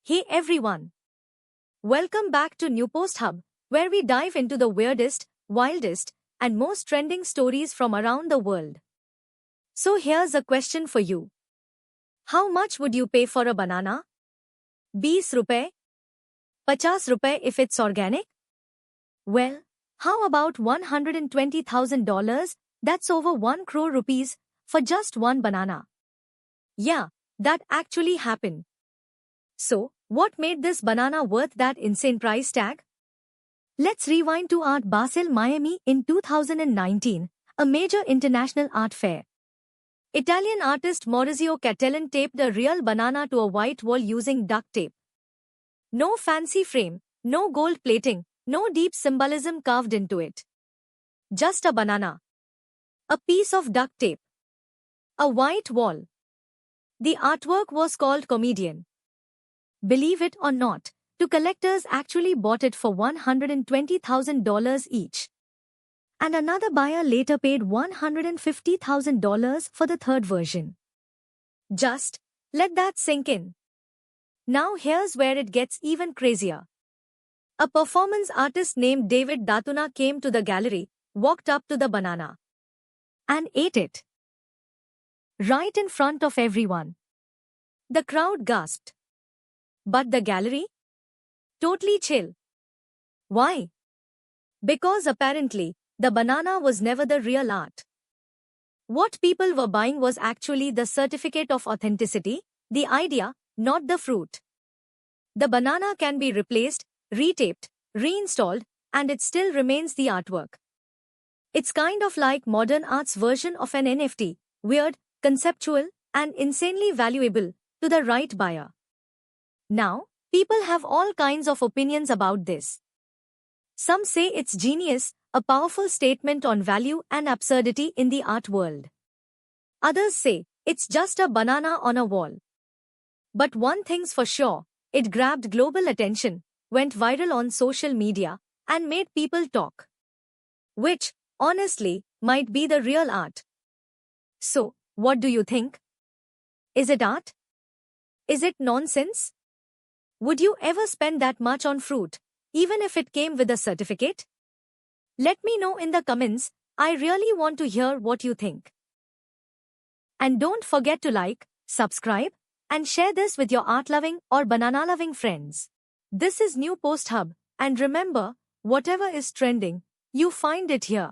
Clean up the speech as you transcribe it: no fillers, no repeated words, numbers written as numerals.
Hey everyone! Welcome back to New Post Hub, where we dive into the weirdest, wildest, and most trending stories from around the world. So here's a question for you. How much would you pay for a banana? 20 rupees? 50 rupees if it's organic? Well, how about $120,000? That's over 1 crore rupees for just one banana. Yeah, that actually happened. So, what made this banana worth that insane price tag? Let's rewind to Art Basel, Miami in 2019, a major international art fair. Italian artist Maurizio Cattelan taped a real banana to a white wall using duct tape. No fancy frame, no gold plating, no deep symbolism carved into it. Just a banana. A piece of duct tape. A white wall. The artwork was called Comedian. Believe it or not, two collectors actually bought it for $120,000 each. And another buyer later paid $150,000 for the third version. Just let that sink in. Now here's where it gets even crazier. A performance artist named David Datuna came to the gallery, walked up to the banana, and ate it. Right in front of everyone. The crowd gasped. But the gallery? Totally chill. Why? Because apparently, the banana was never the real art. What people were buying was actually the certificate of authenticity, the idea, not the fruit. The banana can be replaced, retaped, reinstalled, and it still remains the artwork. It's kind of like modern art's version of an NFT, weird, conceptual, and insanely valuable to the right buyer. Now, people have all kinds of opinions about this. Some say it's genius, a powerful statement on value and absurdity in the art world. Others say it's just a banana on a wall. But one thing's for sure, it grabbed global attention, went viral on social media, and made people talk. Which, honestly, might be the real art. So, what do you think? Is it art? Is it nonsense? Would you ever spend that much on fruit, even if it came with a certificate? Let me know in the comments. I really want to hear what you think. And don't forget to like, subscribe, and share this with your art-loving or banana-loving friends. This is New Post Hub, and remember, whatever is trending, you find it here.